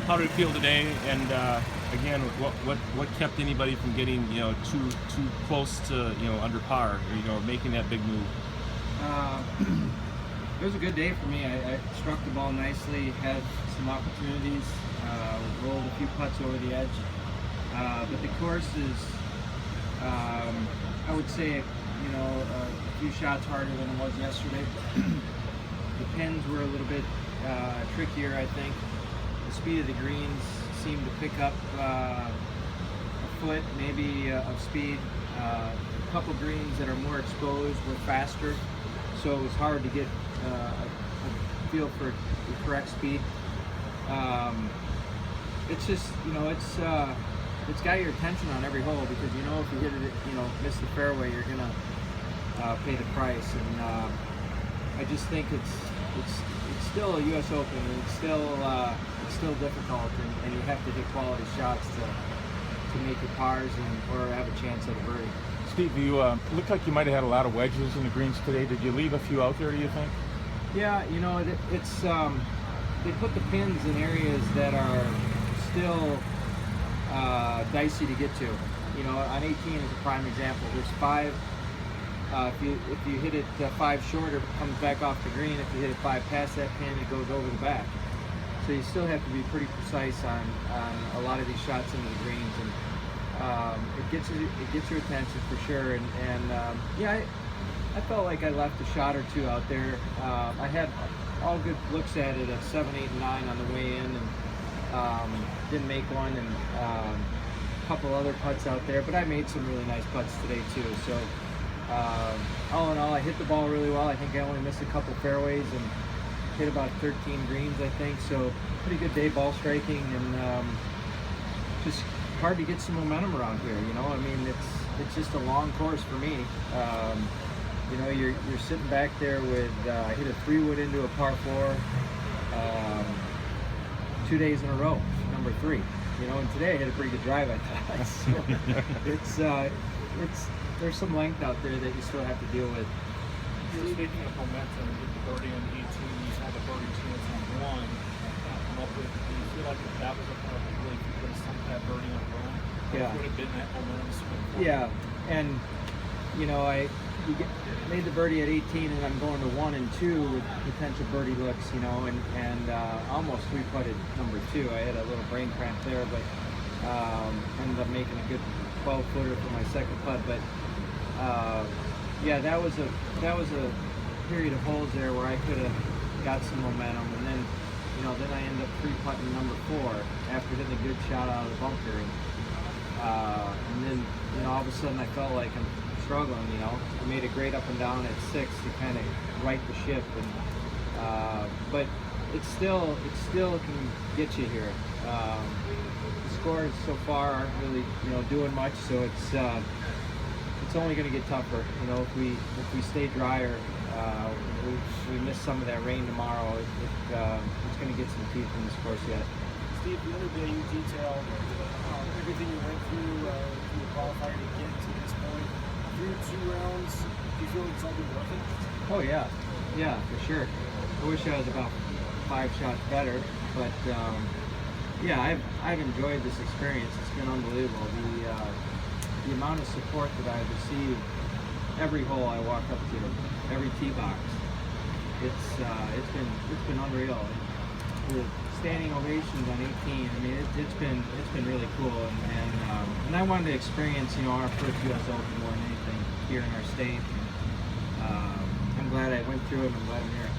how did it feel today? And again, what kept anybody from getting too close to under par, or, making that big move? Uh, it was a good day for me. I struck the ball nicely, had some opportunities, rolled a few putts over the edge. But the course is, I would say, a few shots harder than it was yesterday. The pins were a little bit trickier, I think. The speed of the greens seemed to pick up a foot, maybe, of speed. A couple greens that are more exposed were faster, so it was hard to get a feel for the correct speed. It's just, it's got your attention on every hole, because if you hit it, miss the fairway, you're gonna pay the price. And I just think it's still a U.S. Open, and it's still difficult, and you have to hit quality shots to make your pars or have a chance at a birdie. Steve, you looked like you might have had a lot of wedges in the greens today. Did you leave a few out there, do you think? Yeah, it's they put the pins in areas that are still dicey to get to. On 18 is a prime example. There's 5. If you hit it 5 short, it comes back off the green. If you hit it 5 past that pin, it goes over the back. So you still have to be pretty precise on a lot of these shots into the greens, and it gets your attention for sure. And yeah, I felt like I left a shot or two out there. I had all good looks at it at 7, 8, and 9 on the way in, and didn't make one, and a couple other putts out there, but I made some really nice putts today too. So all in all, I hit the ball really well. I think I only missed a couple fairways and hit about 13 greens, I think. So pretty good day ball striking, and just hard to get some momentum around here. I mean, it's just a long course for me. You're sitting back there with I hit a 3-wood into a par 4 2 days in a row, number 3. And today I hit a pretty good drive, I thought. So there's some length out there that you still have to deal with. Speaking of momentum, you hit the birdie on 18, you had the birdie chance on 1. Come up with, do you feel like that was a part that really could have sunk that birdie on 1? Yeah. Would have been that momentum swing? Yeah, and I made the birdie at 18, and I'm going to 1 and 2 with potential birdie looks, and almost 3-putted number 2. I had a little brain cramp there, but ended up making a good 12-footer for my second putt. But yeah, that was a period of holes there where I could have got some momentum, and then then I ended up 3-putting number 4 after hitting a good shot out of the bunker, and then all of a sudden I felt like I'm struggling. I made a great up and down at 6 to kind of right the ship, and but it still can get you here. The scores so far aren't really doing much, so it's only going to get tougher. If we stay drier, we miss some of that rain tomorrow, it's going to get some teeth in this course yet. Steve, the other day you detailed everything you went through the qualifier to get to this point. Through 2 rounds, do you feel like it's all been worth it? Oh yeah, for sure. I wish I was about 5 shots better, but yeah, I've enjoyed this experience. It's been unbelievable. The amount of support that I've received every hole I walk up to, every tee box, it's been unreal. The standing ovations on 18. I mean, it's been really cool, and I wanted to experience our first U.S. Open more than anything here in our state. And I'm glad I went through it. I'm glad I'm here.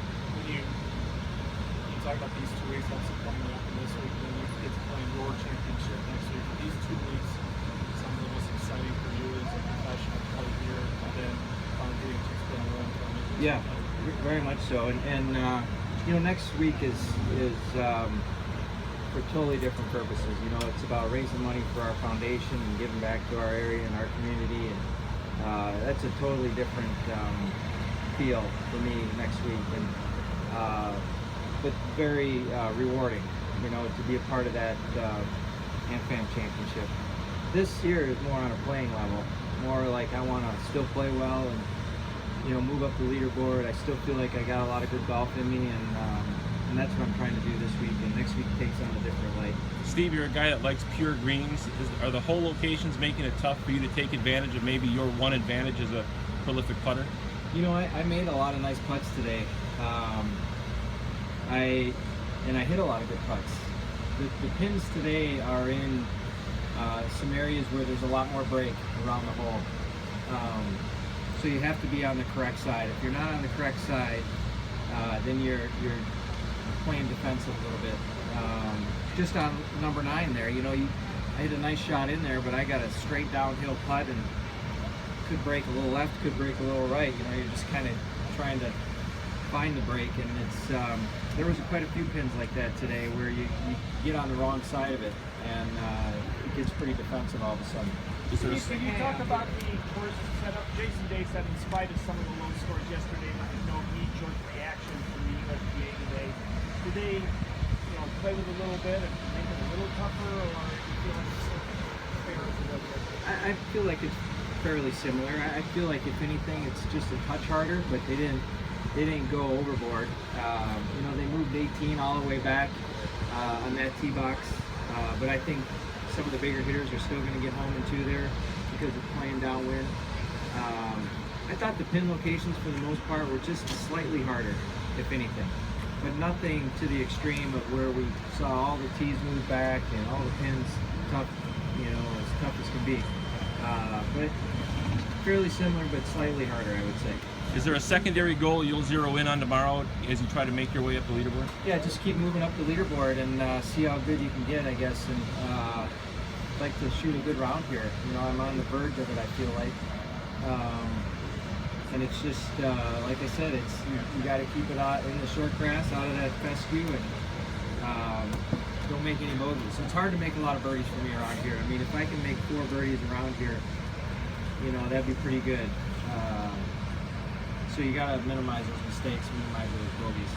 When you talk about these 2 weeks, also coming up in this week, then you get to play your championship next week. These 2 weeks, some of the most exciting for you as a professional player here, and then finally getting to play your own tournament. Yeah, very much so. And next week is for totally different purposes. It's about raising money for our foundation and giving back to our area and our community, and that's a totally different feel for me next week, and but very rewarding, to be a part of that AmFam championship. This year is more on a playing level, more like I want to still play well and move up the leaderboard. I still feel like I got a lot of good golf in me, and and that's what I'm trying to do this week. And next week takes on a different light. Steve, you're a guy that likes pure greens. Are the hole locations making it tough for you to take advantage of maybe your one advantage as a prolific putter? You know, I made a lot of nice putts today. I hit a lot of good putts. The pins today are in some areas where there's a lot more break around the hole. So you have to be on the correct side. If you're not on the correct side, then you're playing defensive a little bit. Just on number 9 there, you know, I hit a nice shot in there, but I got a straight downhill putt and could break a little left, could break a little right. You know, you're just kind of trying to find the break, and it's there was quite a few pins like that today where you get on the wrong side of it, and it gets pretty defensive all of a sudden. Can you talk about the course setup? Jason Day said in spite of some of the low scores yesterday, there was no knee-jerk reaction from the USGA today. Did they, play with a little bit and make it a little tougher, or do you feel like it's fair as it was yesterday? I feel like it's fairly similar. I feel like if anything, it's just a touch harder, but they didn't go overboard. They moved 18 all the way back on that tee box, but I think some of the bigger hitters are still going to get home in 2 there because of playing downwind. I thought the pin locations for the most part were just slightly harder, if anything, but nothing to the extreme of where we saw all the tees move back and all the pins tough, as tough as can be. But fairly similar, but slightly harder, I would say. Is there a secondary goal you'll zero in on tomorrow as you try to make your way up the leaderboard? Yeah, just keep moving up the leaderboard and see how good you can get, I guess. And I'd like to shoot a good round here. I'm on the verge of it, I feel like. And it's just, like I said, you got to keep it out in the short grass, out of that fescue, and don't make any bogeys. It's hard to make a lot of birdies for me around here. I mean, if I can make 4 birdies around here, that'd be pretty good. So you got to minimize those mistakes, minimize those bogeys.